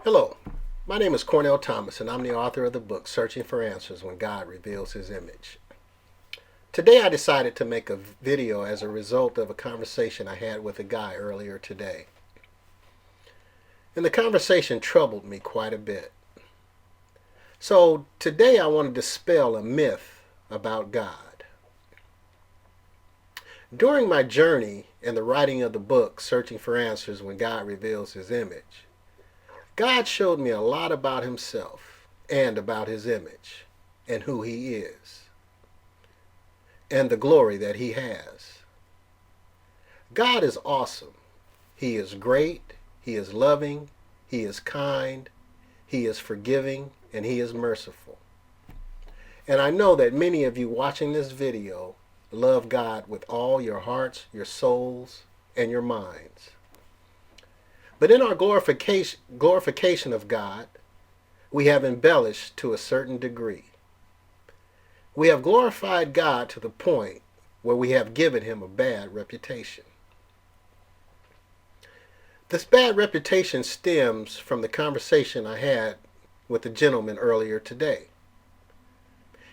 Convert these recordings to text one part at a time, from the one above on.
Hello, my name is Cornell Thomas, and I'm the author of the book Searching for Answers When God Reveals His Image. Today I decided to make a video as a result of a conversation I had with a guy earlier today. And the conversation troubled me quite a bit. So today I want to dispel a myth about God. During my journey in the writing of the book Searching for Answers When God Reveals His Image, God showed me a lot about Himself and about His image and who He is and the glory that He has. God is awesome. He is great. He is loving. He is kind. He is forgiving, and He is merciful. And I know that many of you watching this video love God with all your hearts, your souls, and your minds. But in our glorification of God, we have embellished to a certain degree. We have glorified God to the point where we have given Him a bad reputation. This bad reputation stems from the conversation I had with a gentleman earlier today.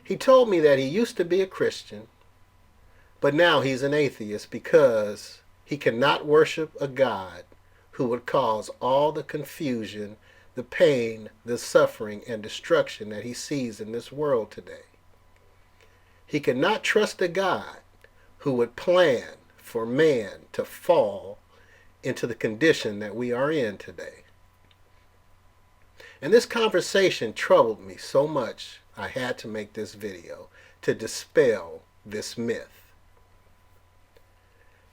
He told me that he used to be a Christian, but now he's an atheist because he cannot worship a God who would cause all the confusion, the pain, the suffering, and destruction that he sees in this world today. He cannot trust a God who would plan for man to fall into the condition that we are in today. And this conversation troubled me so much I had to make this video to dispel this myth.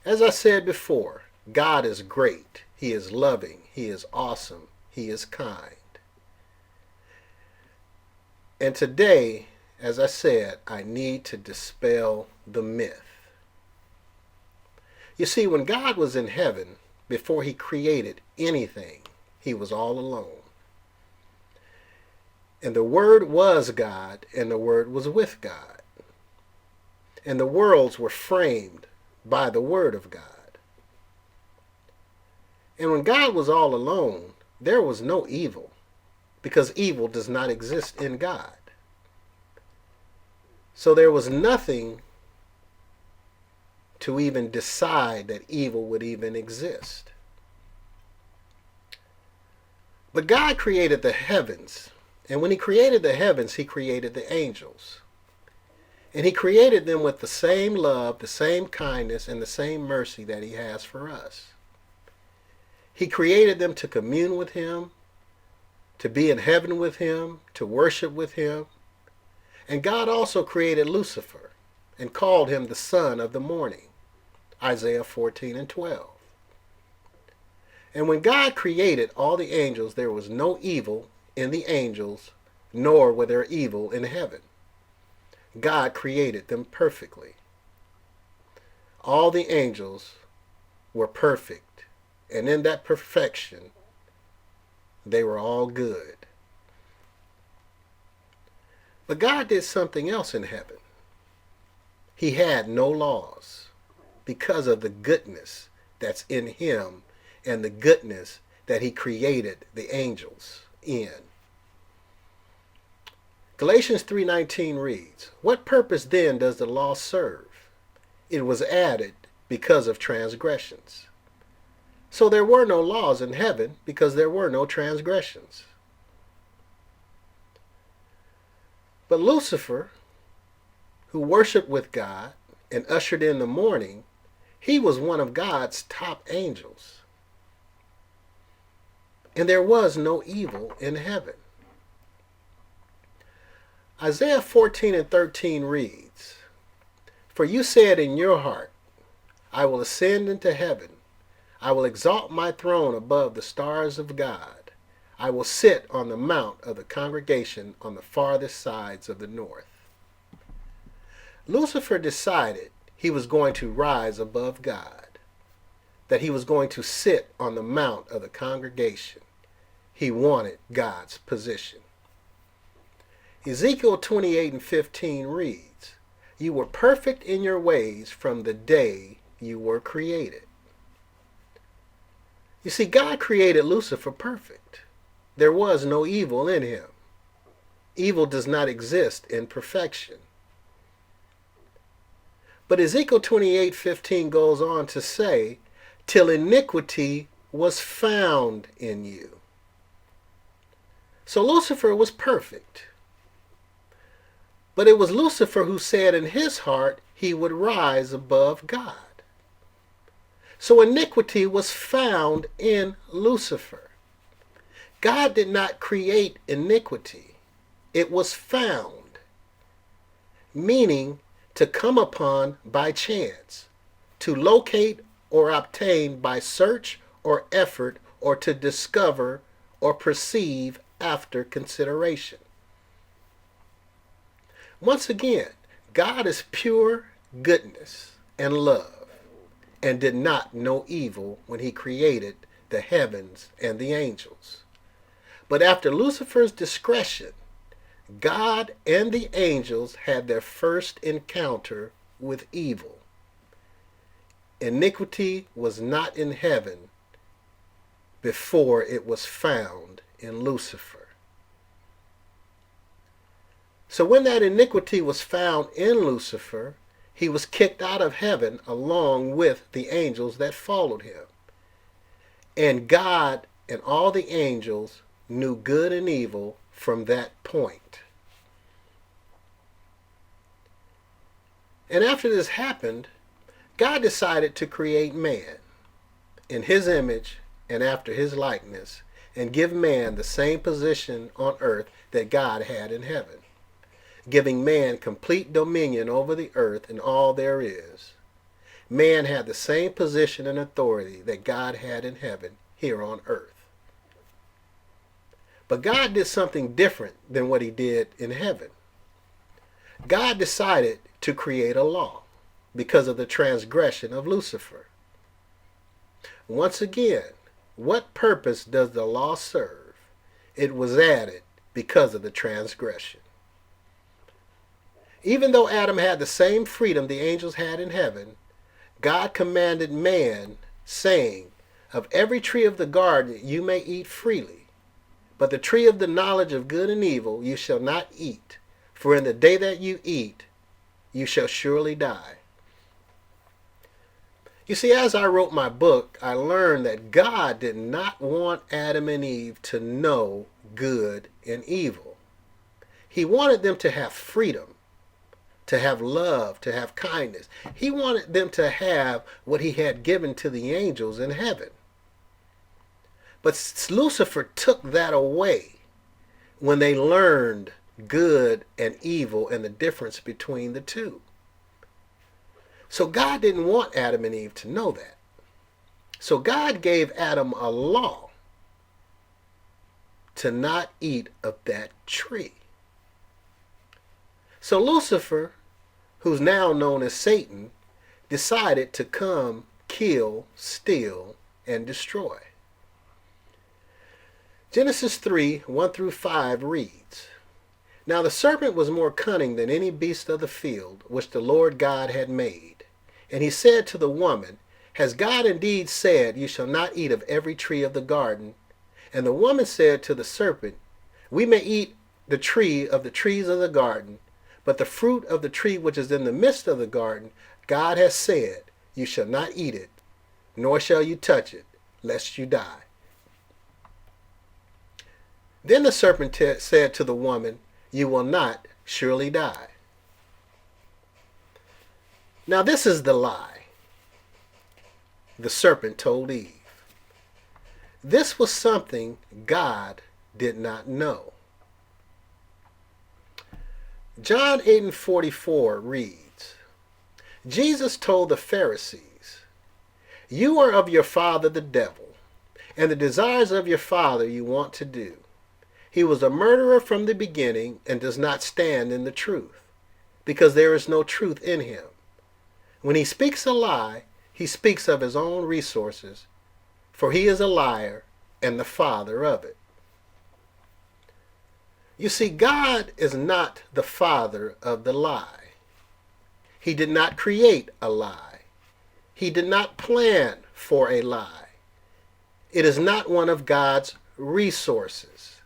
As I said before, God is great. He is loving. He is awesome. He is kind. And today, as I said, I need to dispel the myth. You see, when God was in heaven, before He created anything, He was all alone. And the Word was God, and the Word was with God. And the worlds were framed by the Word of God. And when God was all alone, there was no evil, because evil does not exist in God. So there was nothing to even decide that evil would even exist. But God created the heavens, and when He created the heavens, He created the angels. And He created them with the same love, the same kindness, and the same mercy that He has for us. He created them to commune with Him, to be in heaven with Him, to worship with Him. And God also created Lucifer and called him the son of the morning, Isaiah 14:12. And when God created all the angels, there was no evil in the angels, nor were there evil in heaven. God created them perfectly. All the angels were perfect. And in that perfection, they were all good. But God did something else in heaven. He had no laws because of the goodness that's in Him and the goodness that He created the angels in. Galatians 3:19 reads, "What purpose then does the law serve? It was added because of transgressions." So there were no laws in heaven because there were no transgressions. But Lucifer, who worshiped with God and ushered in the morning, he was one of God's top angels. And there was no evil in heaven. Isaiah 14:13 reads, "For you said in your heart, I will ascend into heaven. I will exalt my throne above the stars of God. I will sit on the mount of the congregation on the farthest sides of the north." Lucifer decided he was going to rise above God, that he was going to sit on the mount of the congregation. He wanted God's position. Ezekiel 28:15 reads, "You were perfect in your ways from the day you were created." You see, God created Lucifer perfect. there was no evil in him. Evil does not exist in perfection. But Ezekiel 28:15 goes on to say, till iniquity was found in you. So Lucifer was perfect. But it was Lucifer who said in his heart he would rise above God. So iniquity was found in Lucifer. God did not create iniquity. It was found, meaning to come upon by chance, to locate or obtain by search or effort, or to discover or perceive after consideration. Once again, God is pure goodness and love, and did not know evil when he created the heavens and the angels. But after Lucifer's discretion, God and the angels had their first encounter with evil. Iniquity was not in heaven before it was found in Lucifer. So when that iniquity was found in Lucifer, he was kicked out of heaven along with the angels that followed him. And God and all the angels knew good and evil from that point. And after this happened, God decided to create man in his image and after his likeness, and give man the same position on earth that God had in heaven, giving man complete dominion over the earth and all there is. Man had the same position and authority that God had in heaven here on earth. But God did something different than what he did in heaven. God decided to create a law because of the transgression of Lucifer. Once again, what purpose does the law serve? It was added because of the transgression. Even though Adam had the same freedom the angels had in heaven, God commanded man, saying, of every tree of the garden you may eat freely, but the tree of the knowledge of good and evil you shall not eat, for in the day that you eat, you shall surely die. You see, as I wrote my book, I learned that God did not want Adam and Eve to know good and evil. He wanted them to have freedom, to have love, to have kindness. He wanted them to have what he had given to the angels in heaven. But Lucifer took that away when they learned good and evil and the difference between the two. So God didn't want Adam and Eve to know that. So God gave Adam a law to not eat of that tree. So Lucifer, who's now known as Satan, decided to come, kill, steal, and destroy. Genesis 3:1-5 reads, Now the serpent was more cunning than any beast of the field which the Lord God had made. And he said to the woman, Has God indeed said, You shall not eat of every tree of the garden? And the woman said to the serpent, We may eat the tree of the trees of the garden, but the fruit of the tree which is in the midst of the garden, God has said, You shall not eat it, nor shall you touch it, lest you die. Then the serpent said to the woman, You will not surely die. Now this is the lie the serpent told Eve. This was something God did not know. John 8:44 reads, Jesus told the Pharisees, You are of your father the devil, and the desires of your father you want to do. He was a murderer from the beginning and does not stand in the truth, because there is no truth in him. When he speaks a lie, he speaks of his own resources, for he is a liar and the father of it. You see, God is not the father of the lie. He did not create a lie. He did not plan for a lie. It is not one of God's resources.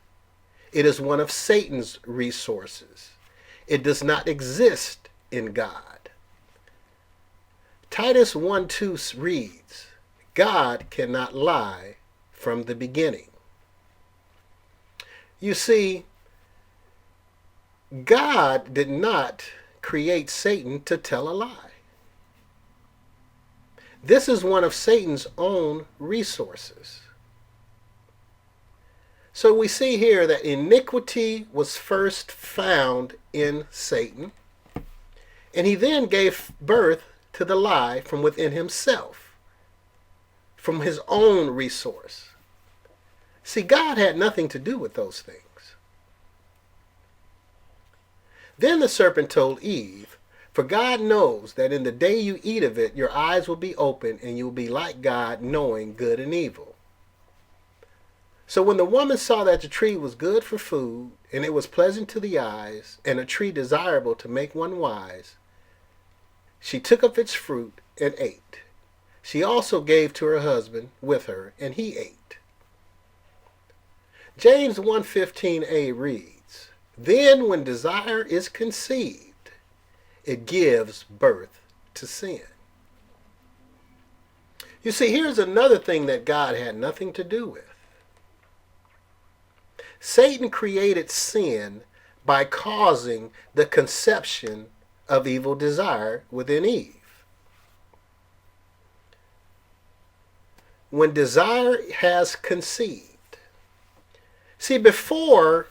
It is one of Satan's resources. It does not exist in God. Titus 1:2 reads, God cannot lie from the beginning. You see, God did not create Satan to tell a lie. This is one of Satan's own resources. So we see here that iniquity was first found in Satan, and he then gave birth to the lie from within himself, from his own resource. See, God had nothing to do with those things. Then the serpent told Eve, for God knows that in the day you eat of it, your eyes will be open and you will be like God, knowing good and evil. So when the woman saw that the tree was good for food, and it was pleasant to the eyes, and a tree desirable to make one wise, she took of its fruit and ate. She also gave to her husband with her, and he ate. James 1:15a reads, then when desire is conceived, it gives birth to sin. You see, here's another thing that God had nothing to do with. Satan created sin by causing the conception of evil desire within Eve. When desire has conceived. See, before,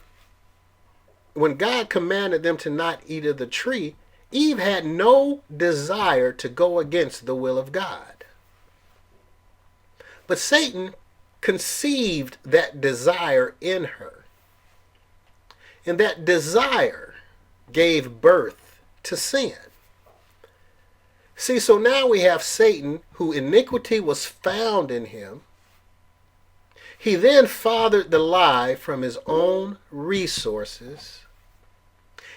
when God commanded them to not eat of the tree, Eve had no desire to go against the will of God. But Satan conceived that desire in her. And that desire gave birth to sin. See, so now we have Satan, who iniquity was found in him. He then fathered the lie from his own resources.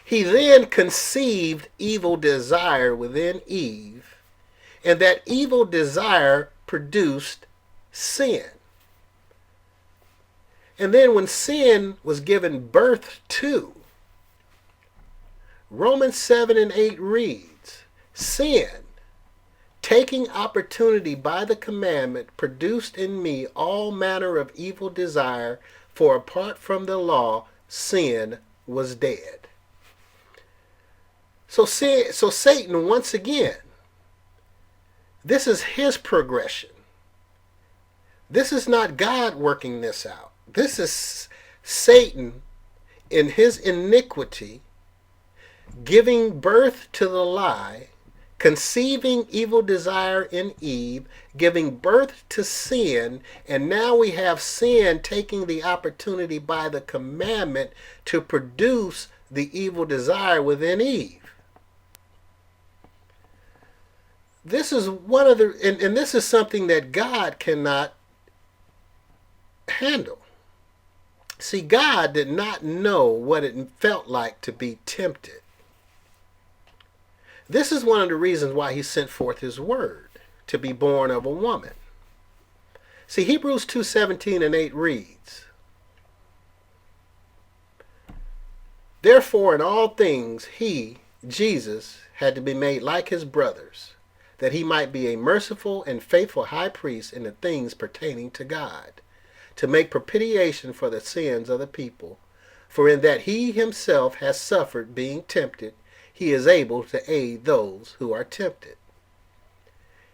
He then conceived evil desire within Eve, and that evil desire produced sin. And then when sin was given birth to, Romans 7:8 reads, sin, taking opportunity by the commandment, produced in me all manner of evil desire, for apart from the law, sin was dead. So Satan, once again, this is his progression. This is not God working this out. This is Satan in his iniquity giving birth to the lie, conceiving evil desire in Eve, giving birth to sin, and now we have sin taking the opportunity by the commandment to produce the evil desire within Eve. This is one of the, and this is something that God cannot handle. See, God did not know what it felt like to be tempted. This is one of the reasons why he sent forth his word, to be born of a woman. See, Hebrews 2:17 and 8 reads, therefore in all things he, Jesus, had to be made like his brothers, that he might be a merciful and faithful high priest in the things pertaining to God, to make propitiation for the sins of the people. For in that he himself has suffered being tempted, he is able to aid those who are tempted.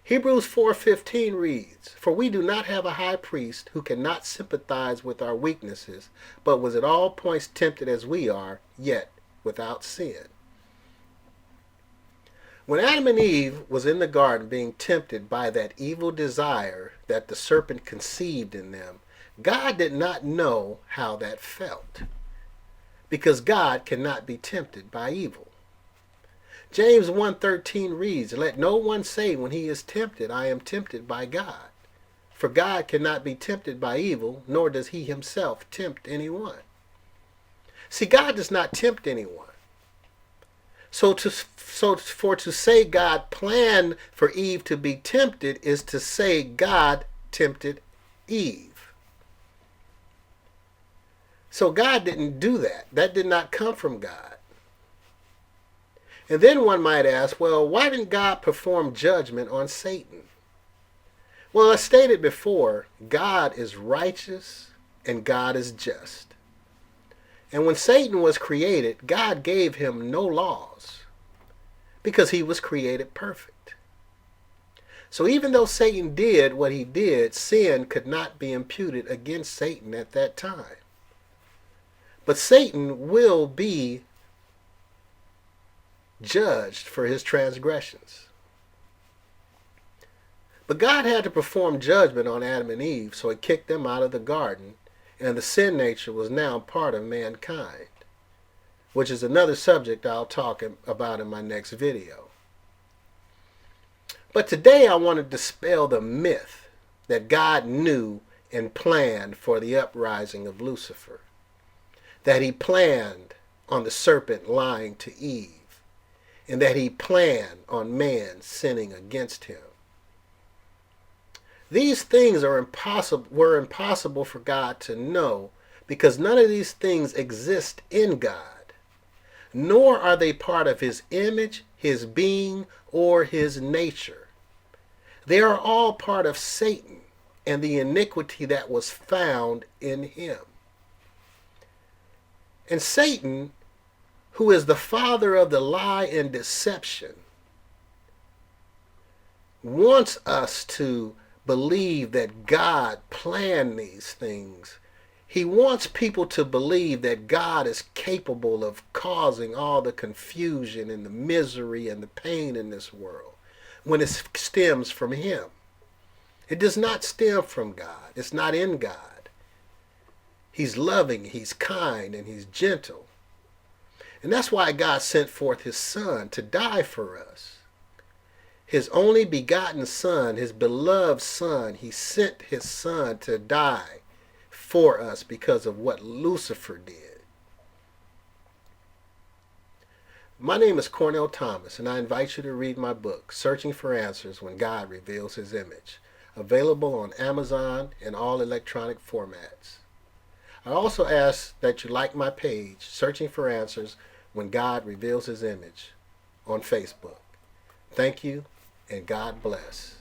Hebrews 4:15 reads, for we do not have a high priest who cannot sympathize with our weaknesses, but was at all points tempted as we are, yet without sin. When Adam and Eve was in the garden being tempted by that evil desire that the serpent conceived in them, God did not know how that felt, because God cannot be tempted by evil. James 1:13 reads, let no one say when he is tempted, I am tempted by God. For God cannot be tempted by evil, nor does he himself tempt anyone. See, God does not tempt anyone. So to say God planned for Eve to be tempted is to say God tempted Eve. So God didn't do that. That did not come from God. And then one might ask, well, why didn't God perform judgment on Satan? Well, as stated before, God is righteous and God is just. And when Satan was created, God gave him no laws because he was created perfect. So even though Satan did what he did, sin could not be imputed against Satan at that time. But Satan will be judged for his transgressions. But God had to perform judgment on Adam and Eve, so he kicked them out of the garden, and the sin nature was now part of mankind, which is another subject I'll talk about in my next video. But today I want to dispel the myth that God knew and planned for the uprising of Lucifer, that he planned on the serpent lying to Eve, and that he planned on man sinning against him. These things were impossible for God to know because none of these things exist in God, nor are they part of his image, his being, or his nature. They are all part of Satan and the iniquity that was found in him. And Satan, who is the father of the lie and deception, wants us to believe that God planned these things. He wants people to believe that God is capable of causing all the confusion and the misery and the pain in this world when it stems from him. It does not stem from God. It's not in God. He's loving, he's kind, and he's gentle. And that's why God sent forth his Son to die for us. His only begotten Son, his beloved Son, he sent his Son to die for us because of what Lucifer did. My name is Cornell Thomas, and I invite you to read my book, Searching for Answers When God Reveals His Image, available on Amazon and all electronic formats. I also ask that you like my page, Searching for Answers When God Reveals His Image, on Facebook. Thank you, and God bless.